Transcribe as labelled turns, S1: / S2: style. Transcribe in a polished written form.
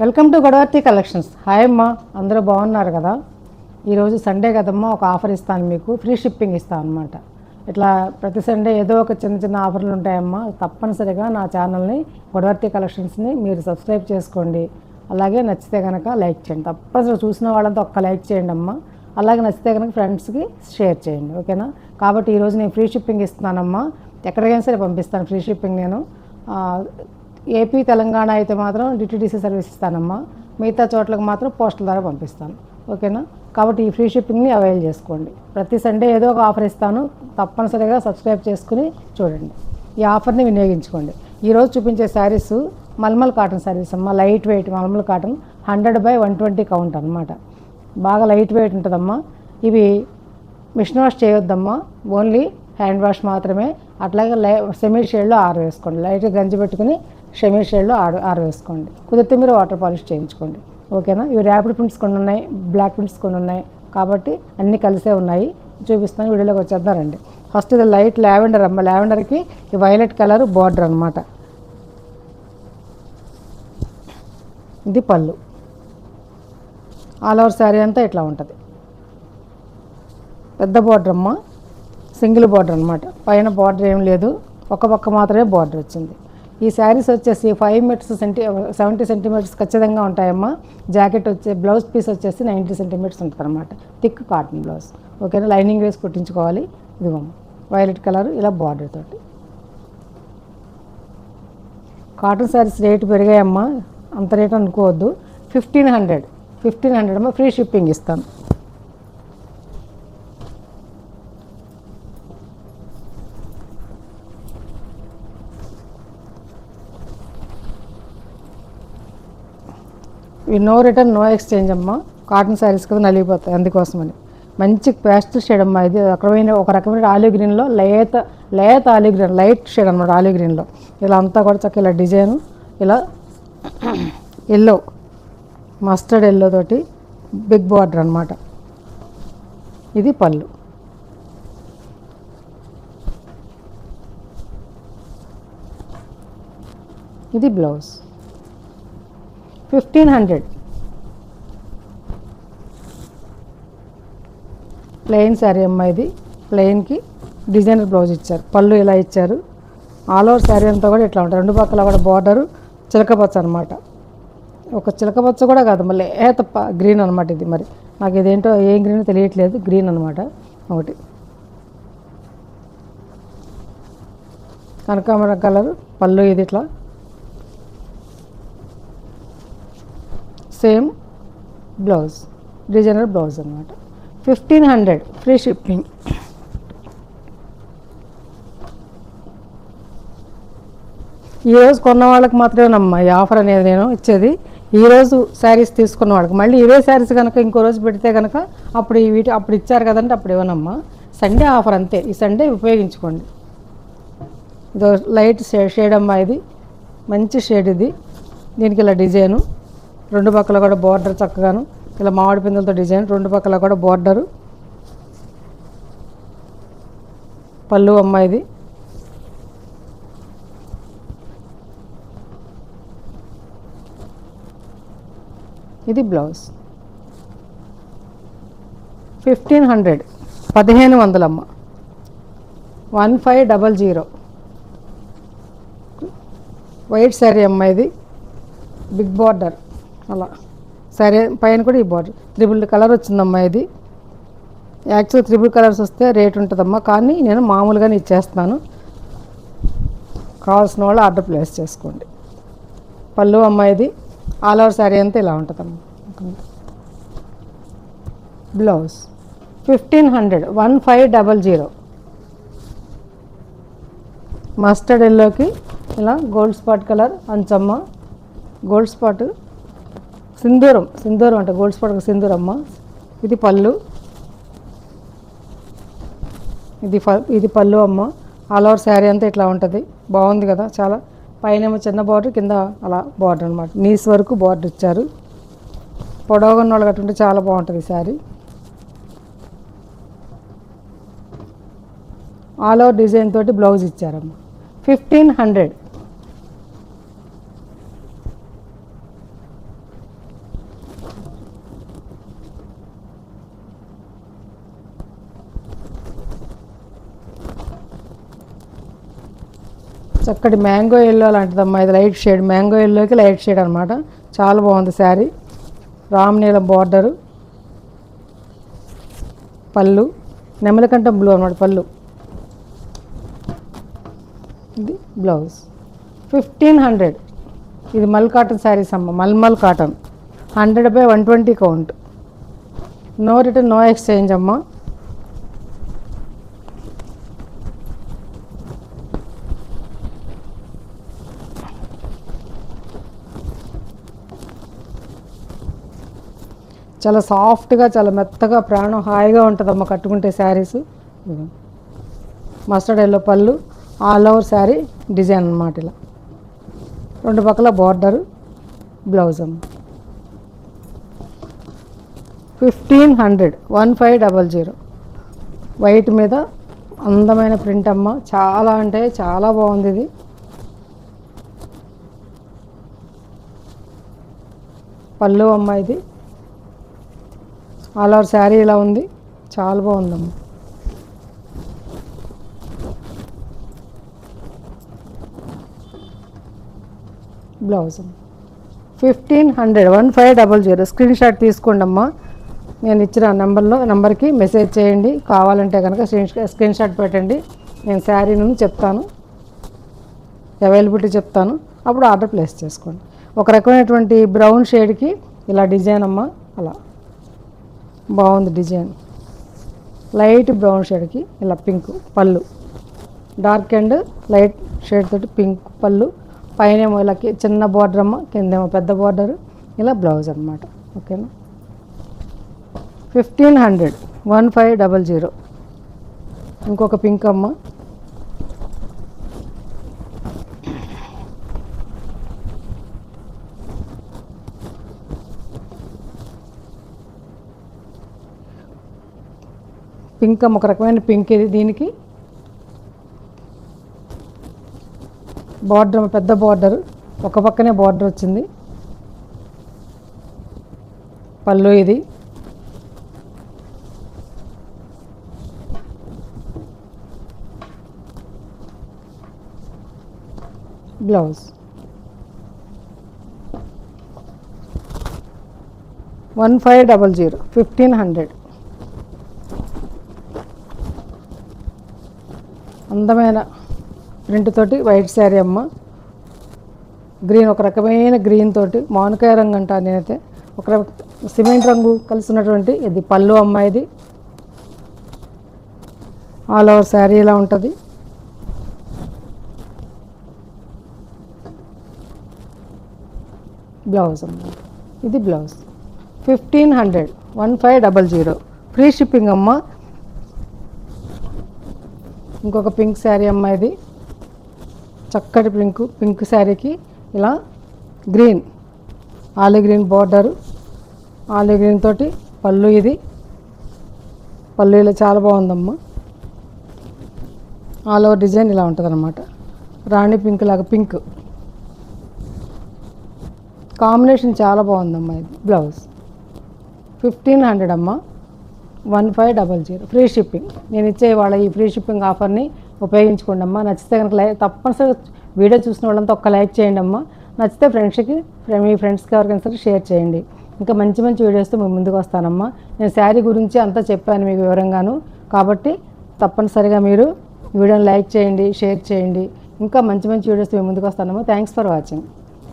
S1: Welcome to Godavarthi collections. Hi అమ్మా, అందరూ బాగున్నారు కదా? ఈరోజు సండే కదమ్మా, ఒక ఆఫర్ ఇస్తాను మీకు. ఫ్రీ షిప్పింగ్ ఇస్తాను అనమాట. ఇట్లా ప్రతి సండే ఏదో ఒక చిన్న చిన్న ఆఫర్లు ఉంటాయమ్మా. తప్పనిసరిగా నా ఛానల్ని గొడవర్తి కలెక్షన్స్ని మీరు సబ్స్క్రైబ్ చేసుకోండి. అలాగే నచ్చితే కనుక లైక్ చేయండి. తప్పనిసరిగా చూసిన వాళ్ళంతా ఒక్క లైక్ చేయండి అమ్మా. అలాగే నచ్చితే కనుక ఫ్రెండ్స్కి షేర్ చేయండి, ఓకేనా? కాబట్టి ఈరోజు నేను ఫ్రీ షిప్పింగ్ ఇస్తున్నానమ్మా. ఎక్కడికైనా సరే పంపిస్తాను ఫ్రీ షిప్పింగ్ నేను. ఏపీ తెలంగాణ అయితే మాత్రం డిటిడిసి సర్వీస్ ఇస్తానమ్మా. మిగతా చోట్లకు మాత్రం పోస్టల్ ద్వారా పంపిస్తాను, ఓకేనా? కాబట్టి ఈ ఫ్రీ షిప్పింగ్ని అవైల్ చేసుకోండి. ప్రతి సండే ఏదో ఒక ఆఫర్ ఇస్తాను. తప్పనిసరిగా సబ్స్క్రైబ్ చేసుకుని చూడండి. ఈ ఆఫర్ని వినియోగించుకోండి. ఈరోజు చూపించే శారీస్ మల్మల్ కాటన్ శారీస్ అమ్మా. Light weight mulmul cotton 100/120 count అనమాట. బాగా లైట్ వెయిట్ ఉంటుందమ్మా. ఇవి మిషన్ వాష్ చేయొద్దమ్మా, ఓన్లీ హ్యాండ్ వాష్ మాత్రమే. అట్లాగే సెమీ షేడ్లో ఆరవేసుకోండి. లైట్గా గంజి పెట్టుకుని సెమీ షేడ్లో ఆరవేసుకోండి. కుదిరితే మీరు వాటర్ పాలిష్ చేయించుకోండి, ఓకేనా? ఇవి ర్యాపిడ్ ప్రింట్స్ కొన్ని ఉన్నాయి, బ్లాక్ ప్రింట్స్ కొన్ని ఉన్నాయి, కాబట్టి అన్నీ కలిసే ఉన్నాయి. చూపిస్తాను, వీడియోలోకి వచ్చేద్దారండి. ఫస్ట్ ఇది లైట్ లావెండర్ అమ్మ. లావెండర్కి ఈ వైలెట్ కలర్ బార్డర్ అనమాట. ఇది పళ్ళు. ఆల్ ఓవర్ శారీ అంతా ఇట్లా ఉంటుంది. పెద్ద బార్డర్ అమ్మ, సింగిల్ బార్డర్ అనమాట. పైన బార్డర్ ఏం లేదు, ఒక పక్క మాత్రమే బార్డర్ వచ్చింది. ఈ శారీస్ వచ్చేసి 5 మీటర్స్ 70 సెంటీమీటర్స్ ఖచ్చితంగా ఉంటాయమ్మా. జాకెట్ బ్లౌజ్ పీస్ వచ్చేసి 90 సెంటీమీటర్స్ ఉంటుంది అనమాట. థిక్ కాటన్ బ్లౌజ్, ఓకేనా? లైనింగ్ వేసి కుట్టించుకోవాలి. ఇదిగోమ్మ వైలెట్ కలర్ ఇలా బార్డర్ తోటి. కాటన్ శారీస్ రేటు పెరిగాయమ్మా, అంత రేటు అనుకోవద్దు. 1500 అమ్మా. ఫ్రీ షిప్పింగ్ ఇస్తాను. ఇవి నో రిటర్న్ నో ఎక్స్చేంజ్ అమ్మా. కాటన్ శారీస్ కదా, నలిగిపోతాయి, అందుకోసమని. మంచి పేస్టల్ షేడ్ అమ్మా. ఇది ఒక రకమైన ఆలివ్ గ్రీన్లో లేత ఆలివ్ గ్రీన్, లైట్ షేడ్ అనమాట. ఆలివ్ గ్రీన్లో ఇలా అంతా కూడా చక్కగా ఇలా డిజైను, ఇలా ఎల్లో, మస్టర్డ్ ఎల్లో తోటి బిగ్ బార్డర్ అనమాట. ఇది పళ్ళు. ఇది బ్లౌజ్. 1500. ప్లెయిన్ శారీ అమ్మా. ఇది ప్లెయిన్కి డిజైనర్ బ్లౌజ్ ఇచ్చారు, పళ్ళు ఇలా ఇచ్చారు. ఆల్ ఓవర్ శారీ అంతా కూడా ఇట్లా ఉంటుంది. రెండు పక్కల కూడా బార్డరు చిలకపచ్చ అనమాట. ఒక చిలకపచ్చ కూడా కాదు, మళ్ళీ లేత గ్రీన్ అనమాట. ఇది మరి నాకు ఇదేంటో ఏం గ్రీన్ తెలియట్లేదు, గ్రీన్ అనమాట. ఒకటి కనకాంబరం కలర్ పళ్ళు. ఇది ఇట్లా సేమ్ బ్లౌజ్, డిజైనర్ బ్లౌజ్ అనమాట. 1500 ఫ్రీ షిప్పింగ్. ఈరోజు కొన్న వాళ్ళకి మాత్రమేనమ్మా ఈ ఆఫర్ అనేది నేను ఇచ్చేది. ఈరోజు శారీస్ తీసుకున్న వాళ్ళకి. మళ్ళీ ఇవే శారీస్ కనుక ఇంకో రోజు పెడితే కనుక అప్పుడు ఇచ్చారు కదంటే అప్పుడు ఇవ్వనమ్మా. సండే ఆఫర్ అంతే. ఈ సండే ఉపయోగించుకోండి. ఇది లైట్ షేడ్ అమ్మా. ఇది మంచి షేడ్. ఇది దీనికి ఇలా డిజైను, రెండు పక్కల కూడా బార్డర్ చక్కగాను ఇలా మామిడి పిందెలతో డిజైన్, రెండు పక్కల కూడా బార్డరు. పళ్ళు అమ్మ. ఇది ఇది బ్లౌజ్. 1500 1500 అమ్మ. 1500 వైట్ శారీ అమ్మ. ఇది బిగ్ బార్డర్ అలా సరే. పైన కూడా ఈ బార్డర్ 3 కలర్ వచ్చిందమ్మా. ఇది యాక్చువల్ 3 కలర్స్ వస్తే రేట్ ఉంటుందమ్మా, కానీ నేను మామూలుగానే ఇచ్చేస్తున్నాను. కావాల్సిన వాళ్ళు ఆర్డర్ ప్లేస్ చేసుకోండి. పళ్ళు అమ్మ. ఇది ఆల్ ఓవర్ శారీ అంతా ఇలా ఉంటుందమ్మా. బ్లౌజ్ 1500 1500. మస్టర్డ్ ఎల్లోకి ఇలా గోల్డ్ స్పాట్ కలర్ అంచమ్మ. గోల్డ్ స్పాట్ సింధూరం అంటే గోల్డ్ స్పాట్ సింధూరమ్మ. ఇది పళ్ళు. ఇది పళ్ళు అమ్మ. ఆల్ ఓవర్ శారీ అంతా ఇట్లా ఉంటుంది. బాగుంది కదా చాలా. పైన ఏమో చిన్న బార్డర్, కింద అలా బార్డర్ అనమాట. నీస్ వరకు బార్డర్ ఇచ్చారు. పొడవుగా ఉన్న వాళ్ళు కట్టుంటే చాలా బాగుంటుంది ఈ శారీ. ఆల్ ఓవర్ డిజైన్ తోటి బ్లౌజ్ ఇచ్చారమ్మ. 1500. చక్కటి మ్యాంగో ఎల్లో లాంటిదమ్మా, ఇది లైట్ షేడ్, మ్యాంగో ఎల్లోకి లైట్ షేడ్ అనమాట. చాలా బాగుంది శారీ. రామనీలం బార్డరు, పళ్ళు నెమలికంఠం బ్లూ అనమాట పళ్ళు. ఇది బ్లౌజ్. 1500. ఇది మల్ కాటన్ శారీస్ అమ్మ, malmal cotton. 100/120 count. No return, no exchange అమ్మ. చాలా సాఫ్ట్గా, చాలా మెత్తగా, ప్రాణం హాయిగా ఉంటుందమ్మ కట్టుకుంటే శారీస్. మస్టర్డ్ ఎల్లో పళ్ళు, ఆల్ ఓవర్ శారీ డిజైన్ అన్నమాట. ఇలా 2 పక్కల బార్డరు, బ్లౌజ్ అమ్మ. 1500. 1500. వైట్ మీద అందమైన ప్రింట్ అమ్మ, చాలా అంటే చాలా బాగుంది ఇది. పళ్ళు అమ్మ, ఇది ఆల్ ఓవర్ శారీ ఇలా ఉంది, చాలా బాగుందమ్మ. బ్లౌజ్ 1500. 1500. స్క్రీన్ షాట్ తీసుకోండి అమ్మా. నేను ఇచ్చిన నెంబర్కి మెసేజ్ చేయండి. కావాలంటే కనుక స్క్రీన్ షాట్ పెట్టండి. నేను శారీ నుండి చెప్తాను, అవైలబిలిటీ చెప్తాను, అప్పుడు ఆర్డర్ ప్లేస్ చేసుకోండి. ఒక రకమైనటువంటి బ్రౌన్ షేడ్కి ఇలా డిజైన్ అమ్మ, అలా బాగుంది డిజైన్. లైట్ బ్రౌన్ షేడ్కి ఇలా పింక్ పళ్ళు, డార్క్ అండ్ లైట్ షేడ్ తోటి పింక్ పళ్ళు, పైన ఏమో ఇలా చిన్న బార్డర్ అమ్మ, కిందేమో పెద్ద బార్డర్, ఇలా బ్లౌజ్ అనమాట. ఓకేనా. 1500. 1500. ఇంకొక పింక్ అమ్మ, పింక్ అమ్మ, ఒక రకమైన పింక్ ఇది. దీనికి బార్డర్ పెద్ద బార్డర్, ఒక పక్కనే బార్డర్ వచ్చింది. పళ్ళు ఇది. బ్లౌజ్. 1500. 1500. అందమైన ప్రింట్ తోటి వైట్ శారీ అమ్మ. గ్రీన్, ఒక రకమైన గ్రీన్ తోటి, మామిడికాయ రంగు అంటాను నేనైతే, ఒక సిమెంట్ రంగు కలిసినటువంటి ఇది పళ్ళు అమ్మ. ఇది ఆల్ ఓవర్ శారీ ఇలా ఉంటుంది. బ్లౌజ్ అమ్మ, ఇది బ్లౌజ్. 1500. 1500. ఫ్రీ షిప్పింగ్ అమ్మ. ఇంకొక పింక్ శారీ అమ్మ, ఇది చక్కటి పింక్ శారీకి ఇలా green, olive green border, olive green తోటి పళ్ళు. ఇది పళ్ళు ఇలా చాలా బాగుందమ్మా. ఆల్ ఓవర్ డిజైన్ ఇలా ఉంటుంది అనమాట. రాణి పింక్ లాగా పింక్ కాంబినేషన్ చాలా బాగుందమ్మా. ఇది బ్లౌజ్. 1500 అమ్మా. 1500. Free shipping. నేను ఇచ్చే వాళ్ళ ఈ ఫ్రీ షిప్పింగ్ ఆఫర్ని ఉపయోగించుకోండి అమ్మా. నచ్చితే కనుక తప్పనిసరిగా వీడియో చూసిన వాళ్ళంతా ఒక్క లైక్ చేయండి అమ్మా. నచ్చితే మీ ఫ్రెండ్స్కి ఎవరికైనా సరే షేర్ చేయండి. ఇంకా మంచి మంచి వీడియోస్తో మేము ముందుకు వస్తానమ్మా. నేను శారీ గురించి అంతా చెప్పాను మీకు వివరంగాను. కాబట్టి తప్పనిసరిగా మీరు వీడియోని లైక్ చేయండి, షేర్ చేయండి. ఇంకా మంచి మంచి వీడియోస్ మేము ముందుకు వస్తానమ్మా. Thanks for watching.